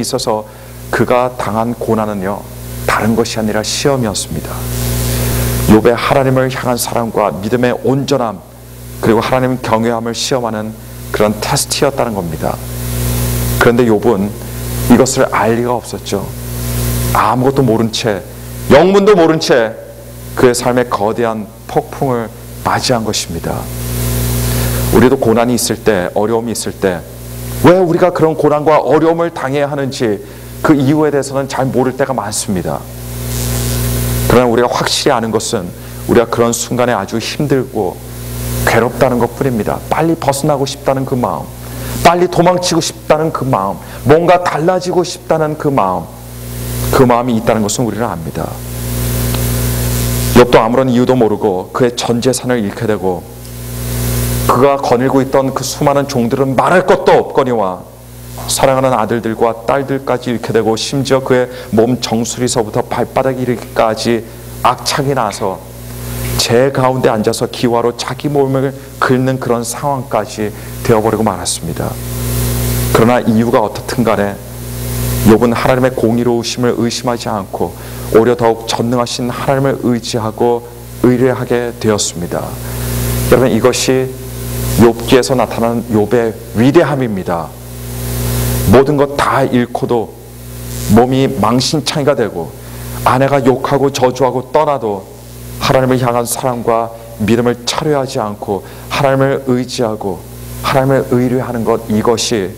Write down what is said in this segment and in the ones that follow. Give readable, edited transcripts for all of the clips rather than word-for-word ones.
있어서 그가 당한 고난은요, 다른 것이 아니라 시험이었습니다. 욥의 하나님을 향한 사랑과 믿음의 온전함, 그리고 하나님 경외함을 시험하는 그런 테스트였다는 겁니다. 그런데 욥은 이것을 알 리가 없었죠. 아무것도 모른 채, 영문도 모른 채 그의 삶에 거대한 폭풍을 맞이한 것입니다. 우리도 고난이 있을 때, 어려움이 있을 때 왜 우리가 그런 고난과 어려움을 당해야 하는지 그 이유에 대해서는 잘 모를 때가 많습니다. 그러나 우리가 확실히 아는 것은 우리가 그런 순간에 아주 힘들고 괴롭다는 것뿐입니다. 빨리 벗어나고 싶다는 그 마음, 빨리 도망치고 싶다는 그 마음, 뭔가 달라지고 싶다는 그 마음이 있다는 것은 우리는 압니다. 욥도 아무런 이유도 모르고 그의 전 재산을 잃게 되고, 그가 거닐고 있던 그 수많은 종들은 말할 것도 없거니와 사랑하는 아들들과 딸들까지 잃게 되고, 심지어 그의 몸 정수리서부터 발바닥 이르기까지 악창이 나서 재 가운데 앉아서 기와로 자기 몸을 긁는 그런 상황까지 되어버리고 말았습니다. 그러나 이유가 어떻든 간에 욥은 하나님의 공의로우심을 의심하지 않고 오히려 더욱 전능하신 하나님을 의지하고 의뢰하게 되었습니다. 여러분, 이것이 욥기에서 나타나는 욥의 위대함입니다. 모든 것 다 잃고도 몸이 망신창이가 되고 아내가 욕하고 저주하고 떠나도 하나님을 향한 사랑과 믿음을 차려하지 않고 하나님을 의지하고 하나님을 의뢰하는 것, 이것이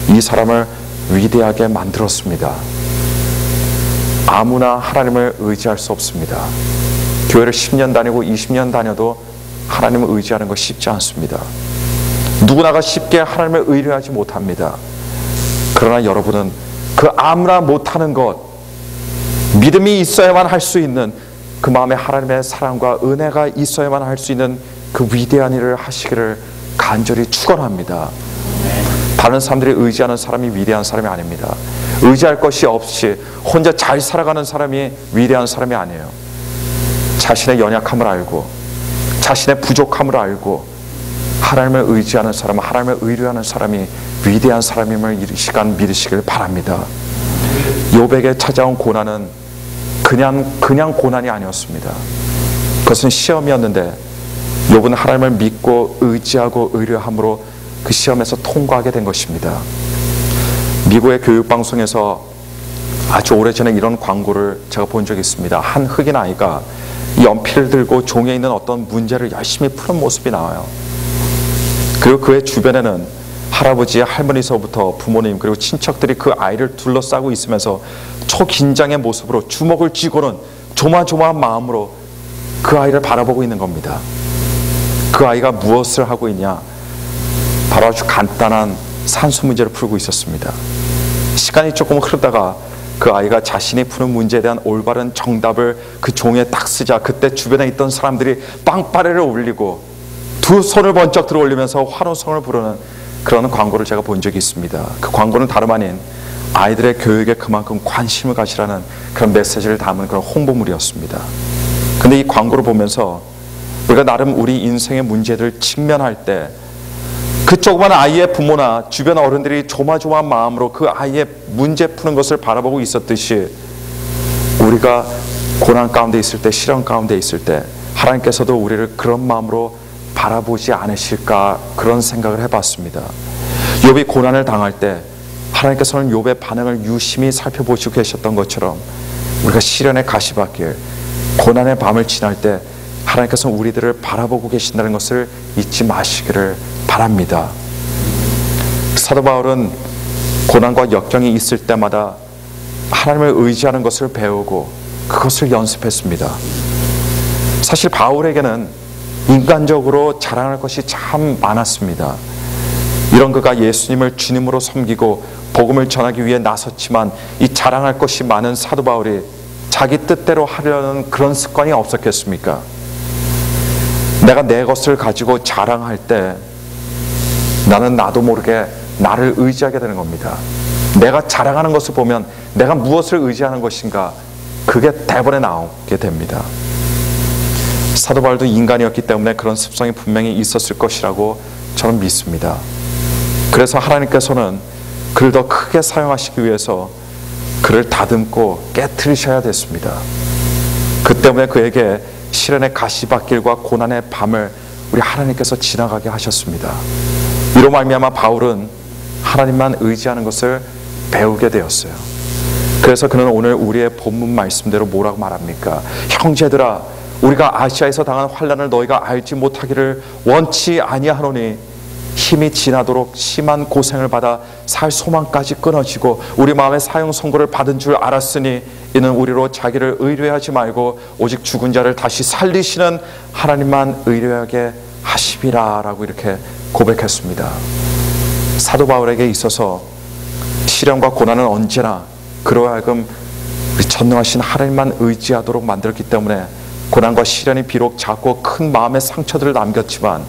이 사람을 위대하게 만들었습니다. 아무나 하나님을 의지할 수 없습니다. 교회를 10년 다니고 20년 다녀도 하나님을 의지하는 것 쉽지 않습니다. 누구나가 쉽게 하나님을 의뢰하지 못합니다. 그러나 여러분은 그 아무나 못하는 것, 믿음이 있어야만 할 수 있는 그 마음에 하나님의 사랑과 은혜가 있어야만 할 수 있는 그 위대한 일을 하시기를 간절히 축원합니다. 다른 사람들이 의지하는 사람이 위대한 사람이 아닙니다. 의지할 것이 없이 혼자 잘 살아가는 사람이 위대한 사람이 아니에요. 자신의 연약함을 알고 자신의 부족함을 알고 하나님을 의지하는 사람, 하나님을 의뢰하는 사람이 위대한 사람임을 이 시간 믿으시길 바랍니다. 욥에게 찾아온 고난은 그냥 고난이 아니었습니다. 그것은 시험이었는데 욥은 하나님을 믿고 의지하고 의뢰함으로 그 시험에서 통과하게 된 것입니다. 미국의 교육방송에서 아주 오래전에 이런 광고를 제가 본 적이 있습니다. 한 흑인 아이가 연필을 들고 종이에 있는 어떤 문제를 열심히 푸는 모습이 나와요. 그리고 그의 주변에는 할아버지, 할머니서부터 부모님 그리고 친척들이 그 아이를 둘러싸고 있으면서 초긴장의 모습으로 주먹을 쥐고는 조마조마한 마음으로 그 아이를 바라보고 있는 겁니다. 그 아이가 무엇을 하고 있냐? 바로 아주 간단한 산수 문제를 풀고 있었습니다. 시간이 조금 흐르다가 그 아이가 자신이 푸는 문제에 대한 올바른 정답을 그 종이에 딱 쓰자 그때 주변에 있던 사람들이 빵빠레를 올리고 두 손을 번쩍 들어 올리면서 환호성을 부르는 그런 광고를 제가 본 적이 있습니다. 그 광고는 다름 아닌 아이들의 교육에 그만큼 관심을 가지라는 그런 메시지를 담은 그런 홍보물이었습니다. 근데 이 광고를 보면서 우리가 나름 우리 인생의 문제들을 직면할 때 그 조그만 아이의 부모나 주변 어른들이 조마조마한 마음으로 그 아이의 문제 푸는 것을 바라보고 있었듯이 우리가 고난 가운데 있을 때, 시련 가운데 있을 때 하나님께서도 우리를 그런 마음으로 바라보지 않으실까, 그런 생각을 해봤습니다. 욥이 고난을 당할 때 하나님께서는 욥의 반응을 유심히 살펴보시고 계셨던 것처럼 우리가 시련의 가시밭길, 고난의 밤을 지날 때 하나님께서는 우리들을 바라보고 계신다는 것을 잊지 마시기를 바랍니다. 사도 바울은 고난과 역경이 있을 때마다 하나님을 의지하는 것을 배우고 그것을 연습했습니다. 사실 바울에게는 인간적으로 자랑할 것이 참 많았습니다. 이런 그가 예수님을 주님으로 섬기고 복음을 전하기 위해 나섰지만 이 자랑할 것이 많은 사도 바울이 자기 뜻대로 하려는 그런 습관이 없었겠습니까? 내가 내 것을 가지고 자랑할 때 나는 나도 모르게 나를 의지하게 되는 겁니다. 내가 자랑하는 것을 보면 내가 무엇을 의지하는 것인가, 그게 대본에 나오게 됩니다. 사도 바울도 인간이었기 때문에 그런 습성이 분명히 있었을 것이라고 저는 믿습니다. 그래서 하나님께서는 그를 더 크게 사용하시기 위해서 그를 다듬고 깨트리셔야 됐습니다. 그 때문에 그에게 시련의 가시밭길과 고난의 밤을 우리 하나님께서 지나가게 하셨습니다. 이로 말미암아 바울은 하나님만 의지하는 것을 배우게 되었어요. 그래서 그는 오늘 우리의 본문 말씀대로 뭐라고 말합니까? 형제들아, 우리가 아시아에서 당한 환난을 너희가 알지 못하기를 원치 아니하노니 힘이 지나도록 심한 고생을 받아 살 소망까지 끊어지고 우리 마음의 사형 선고를 받은 줄 알았으니 이는 우리로 자기를 의뢰하지 말고 오직 죽은 자를 다시 살리시는 하나님만 의뢰하게 하심이라 라고 이렇게 고백했습니다. 사도 바울에게 있어서 시련과 고난은 언제나 그로 하여금 전능하신 하나님만 의지하도록 만들었기 때문에 고난과 시련이 비록 작고 큰 마음의 상처들을 남겼지만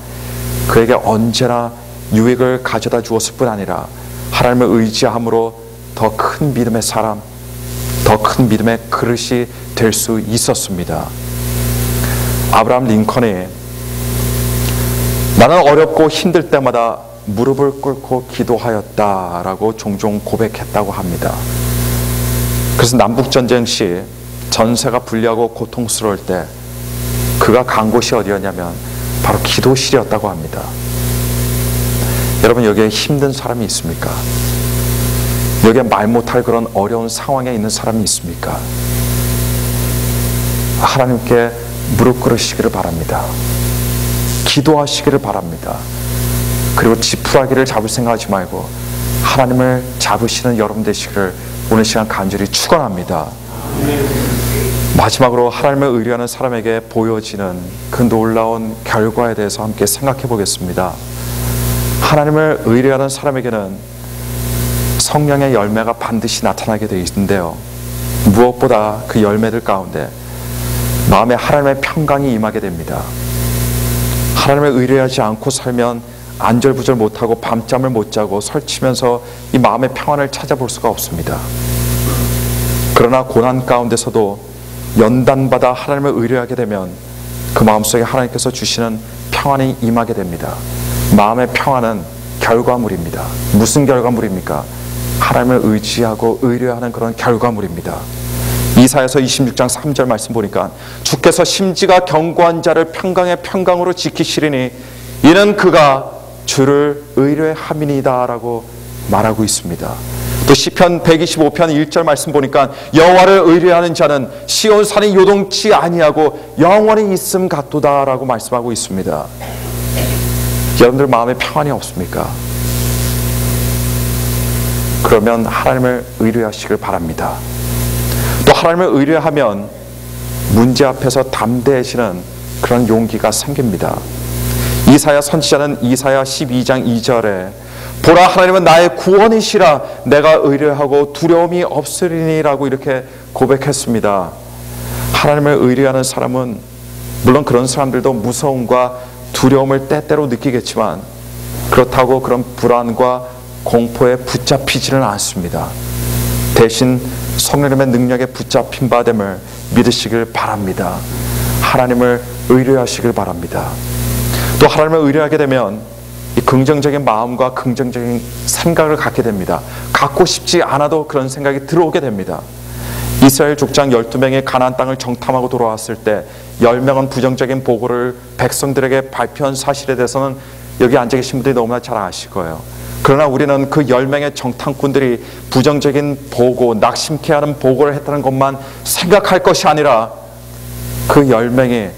그에게 언제나 유익을 가져다 주었을 뿐 아니라 하나님을 의지함으로 더 큰 믿음의 사람, 더 큰 믿음의 그릇이 될 수 있었습니다. 아브라함 링컨이 나는 어렵고 힘들 때마다 무릎을 꿇고 기도하였다라고 종종 고백했다고 합니다. 그래서 남북전쟁 시 전세가 불리하고 고통스러울 때 그가 간 곳이 어디였냐면 바로 기도실이었다고 합니다. 여러분, 여기에 힘든 사람이 있습니까? 여기에 말 못할 그런 어려운 상황에 있는 사람이 있습니까? 하나님께 무릎 꿇으시기를 바랍니다. 기도하시기를 바랍니다. 그리고 지푸라기를 잡을 생각하지 말고 하나님을 잡으시는 여러분 되시기를 오늘 시간 간절히 축원합니다. 마지막으로 하나님을 의뢰하는 사람에게 보여지는 그 놀라운 결과에 대해서 함께 생각해 보겠습니다. 하나님을 의뢰하는 사람에게는 성령의 열매가 반드시 나타나게 되어 있는데요, 무엇보다 그 열매들 가운데 마음에 하나님의 평강이 임하게 됩니다. 하나님을 의뢰하지 않고 살면 안절부절 못하고 밤잠을 못 자고 설치면서 이 마음의 평안을 찾아볼 수가 없습니다. 그러나 고난 가운데서도 연단받아 하나님을 의뢰하게 되면 그 마음속에 하나님께서 주시는 평안이 임하게 됩니다. 마음의 평안은 결과물입니다. 무슨 결과물입니까? 하나님을 의지하고 의뢰하는 그런 결과물입니다. 이사야서 26장 3절 말씀 보니까 주께서 심지가 견고한 자를 평강의 평강으로 지키시리니 이는 그가 주를 의뢰함이니이다 라고 말하고 있습니다. 또 시편 125편 1절 말씀 보니까 여호와를 의뢰하는 자는 시온 산이 요동치 아니하고 영원히 있음 같도다 라고 말씀하고 있습니다. 여러분들 마음에 평안이 없습니까? 그러면 하나님을 의뢰하시길 바랍니다. 또 하나님을 의뢰하면 문제 앞에서 담대해지는 그런 용기가 생깁니다. 이사야 선지자는 이사야 12장 2절에 보라, 하나님은 나의 구원이시라, 내가 의뢰하고 두려움이 없으리니 라고 이렇게 고백했습니다. 하나님을 의뢰하는 사람은 물론 그런 사람들도 무서움과 두려움을 때때로 느끼겠지만 그렇다고 그런 불안과 공포에 붙잡히지는 않습니다. 대신 성령님의 능력에 붙잡힌 바 됨을 믿으시길 바랍니다. 하나님을 의뢰하시길 바랍니다. 또 하나님을 의뢰하게 되면 이 긍정적인 마음과 긍정적인 생각을 갖게 됩니다. 갖고 싶지 않아도 그런 생각이 들어오게 됩니다. 이스라엘 족장 12명이 가나안 땅을 정탐하고 돌아왔을 때 10명은 부정적인 보고를 백성들에게 발표한 사실에 대해서는 여기 앉아 계신 분들이 너무나 잘 아실 거예요. 그러나 우리는 그 10명의 정탐꾼들이 부정적인 보고, 낙심케 하는 보고를 했다는 것만 생각할 것이 아니라 그 10명이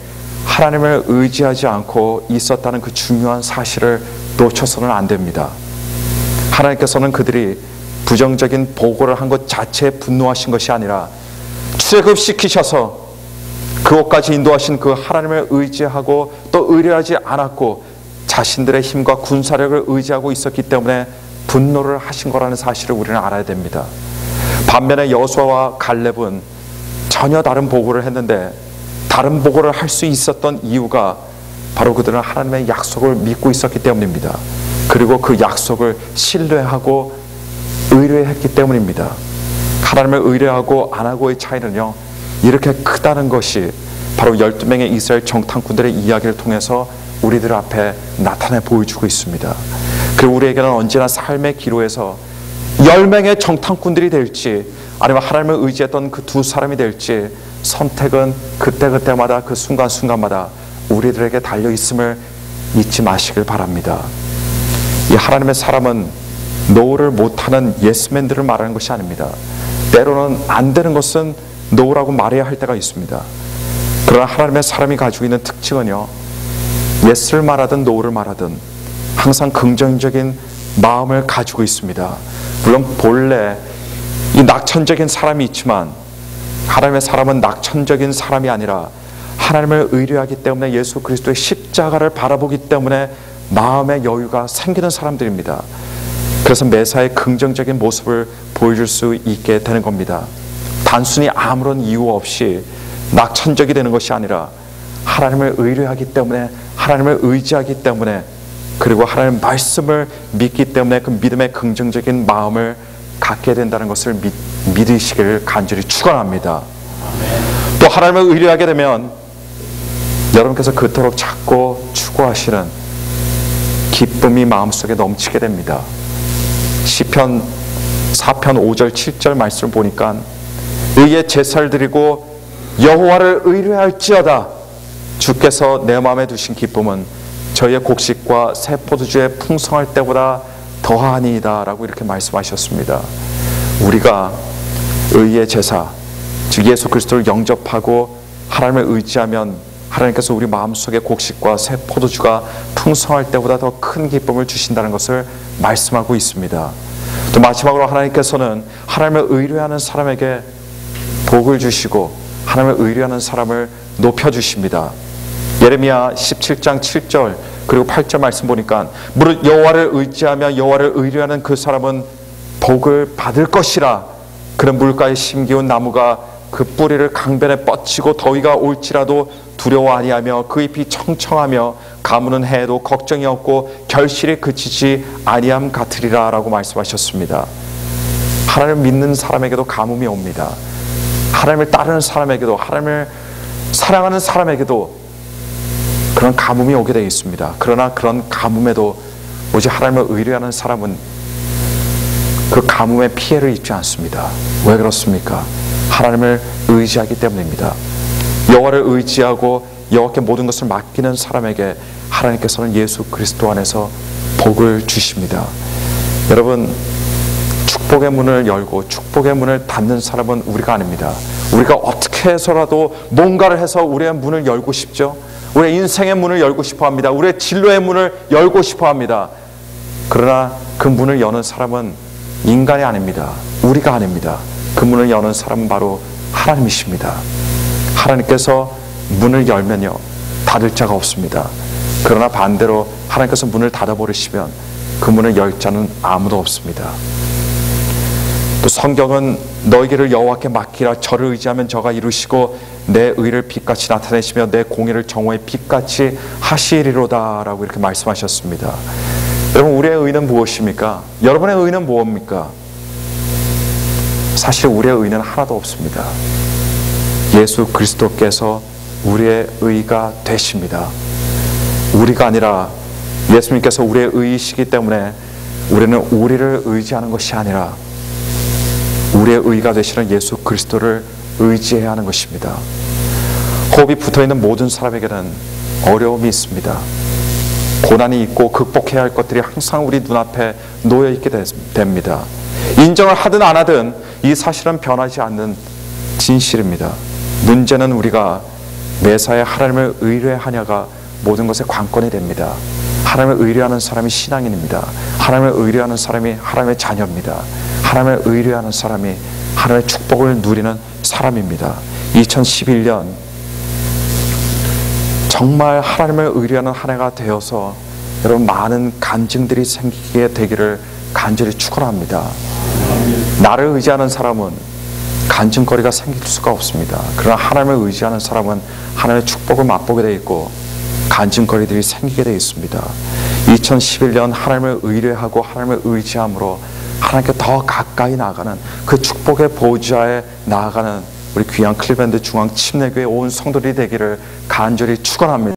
하나님을 의지하지 않고 있었다는 그 중요한 사실을 놓쳐서는 안 됩니다. 하나님께서는 그들이 부정적인 보고를 한 것 자체에 분노하신 것이 아니라 출애굽시키셔서 그곳까지 인도하신 그 하나님을 의지하고 또 의뢰하지 않았고 자신들의 힘과 군사력을 의지하고 있었기 때문에 분노를 하신 거라는 사실을 우리는 알아야 됩니다. 반면에 여호수아와 갈렙은 전혀 다른 보고를 했는데 다른 보고를 할 수 있었던 이유가 바로 그들은 하나님의 약속을 믿고 있었기 때문입니다. 그리고 그 약속을 신뢰하고 의뢰했기 때문입니다. 하나님을 의뢰하고 안 하고의 차이는요, 이렇게 크다는 것이 바로 12명의 이스라엘 정탐꾼들의 이야기를 통해서 우리들 앞에 나타내 보여주고 있습니다. 그리고 우리에게는 언제나 삶의 기로에서 10명의 정탐꾼들이 될지 아니면 하나님을 의지했던 그 두 사람이 될지 선택은 그때그때마다 그 순간순간마다 우리들에게 달려있음을 잊지 마시길 바랍니다. 이 하나님의 사람은 노를 못하는 예스맨들을 말하는 것이 아닙니다. 때로는 안 되는 것은 노라고 말해야 할 때가 있습니다. 그러나 하나님의 사람이 가지고 있는 특징은요, 예스를 말하든 노를 말하든 항상 긍정적인 마음을 가지고 있습니다. 물론 본래 이 낙천적인 사람이 있지만 하나님의 사람은 낙천적인 사람이 아니라 하나님을 의뢰하기 때문에 예수 그리스도의 십자가를 바라보기 때문에 마음의 여유가 생기는 사람들입니다. 그래서 매사에 긍정적인 모습을 보여줄 수 있게 되는 겁니다. 단순히 아무런 이유 없이 낙천적이 되는 것이 아니라 하나님을 의뢰하기 때문에, 하나님을 의지하기 때문에, 그리고 하나님의 말씀을 믿기 때문에 그 믿음의 긍정적인 마음을 갖게 된다는 것을 믿으시기를 간절히 축원합니다. 또 하나님을 의뢰하게 되면 여러분께서 그토록 찾고 추구하시는 기쁨이 마음속에 넘치게 됩니다. 시편 4편 5절 7절 말씀을 보니까 의의 제사를 드리고 여호와를 의뢰할지어다 주께서 내 마음에 두신 기쁨은 저희의 곡식과 새 포도주의 풍성할 때보다 더하니이다 라고 이렇게 말씀하셨습니다. 우리가 의의 제사, 즉 예수 그리스도를 영접하고 하나님을 의지하면 하나님께서 우리 마음속에 곡식과 새 포도주가 풍성할 때보다 더 큰 기쁨을 주신다는 것을 말씀하고 있습니다. 또 마지막으로 하나님께서는 하나님을 의뢰하는 사람에게 복을 주시고 하나님을 의뢰하는 사람을 높여주십니다. 예레미야 17장 7절 그리고 8절 말씀 보니까 무릇 여호와를 의지하며 여호와를 의뢰하는 그 사람은 복을 받을 것이라. 그런 물가에 심기운 나무가 그 뿌리를 강변에 뻗치고 더위가 올지라도 두려워 아니하며 그 잎이 청청하며 가무는 해에도 걱정이 없고 결실이 그치지 아니함 같으리라 라고 말씀하셨습니다. 하나님을 믿는 사람에게도 가뭄이 옵니다. 하나님을 따르는 사람에게도, 하나님을 사랑하는 사람에게도 그런 가뭄이 오게 되어 있습니다. 그러나 그런 가뭄에도 오직 하나님을 의뢰하는 사람은 그 가뭄의 피해를 입지 않습니다. 왜 그렇습니까? 하나님을 의지하기 때문입니다. 여호와를 의지하고 여호와께 모든 것을 맡기는 사람에게 하나님께서는 예수 그리스도 안에서 복을 주십니다. 여러분, 축복의 문을 열고 축복의 문을 닫는 사람은 우리가 아닙니다. 우리가 어떻게 해서라도 뭔가를 해서 우리의 문을 열고 싶죠. 우리의 인생의 문을 열고 싶어 합니다. 우리의 진로의 문을 열고 싶어 합니다. 그러나 그 문을 여는 사람은 인간이 아닙니다. 우리가 아닙니다. 그 문을 여는 사람은 바로 하나님이십니다. 하나님께서 문을 열면요, 닫을 자가 없습니다. 그러나 반대로 하나님께서 문을 닫아버리시면 그 문을 열 자는 아무도 없습니다. 또 성경은 너희를 여호와께 맡기라. 저를 의지하면 저가 이루시고 내 의를 빛같이 나타내시며 내 공의를 정오의 빛같이 하시리로다 라고 이렇게 말씀하셨습니다. 여러분, 우리의 의는 무엇입니까? 여러분의 의는 무엇입니까? 사실 우리의 의는 하나도 없습니다. 예수 그리스도께서 우리의 의가 되십니다. 우리가 아니라 예수님께서 우리의 의이시기 때문에 우리는 우리를 의지하는 것이 아니라 우리의 의가 되시는 예수 그리스도를 의지해야 하는 것입니다. 호흡이 붙어있는 모든 사람에게는 어려움이 있습니다. 고난이 있고 극복해야 할 것들이 항상 우리 눈앞에 놓여있게 됩니다. 인정을 하든 안 하든 이 사실은 변하지 않는 진실입니다. 문제는 우리가 매사에 하나님을 의뢰하냐가 모든 것의 관건이 됩니다. 하나님을 의뢰하는 사람이 신앙인입니다. 하나님을 의뢰하는 사람이 하나님의 자녀입니다. 하나님을 의뢰하는 사람이 하나님의 축복을 누리는 사람입니다. 2011년 정말 하나님을 의뢰하는 한 해가 되어서 여러분 많은 간증들이 생기게 되기를 간절히 축원합니다. 나를 의지하는 사람은 간증거리가 생길 수가 없습니다. 그러나 하나님을 의지하는 사람은 하나님의 축복을 맛보게 되어 있고 간증거리들이 생기게 되어 있습니다. 2011년 하나님을 의뢰하고 하나님을 의지함으로 하나님께 더 가까이 나아가는 그 축복의 보좌에 나아가는 우리 귀한 클리밴드 중앙 침례교회 온 성도들이 되기를 간절히 축원합니다.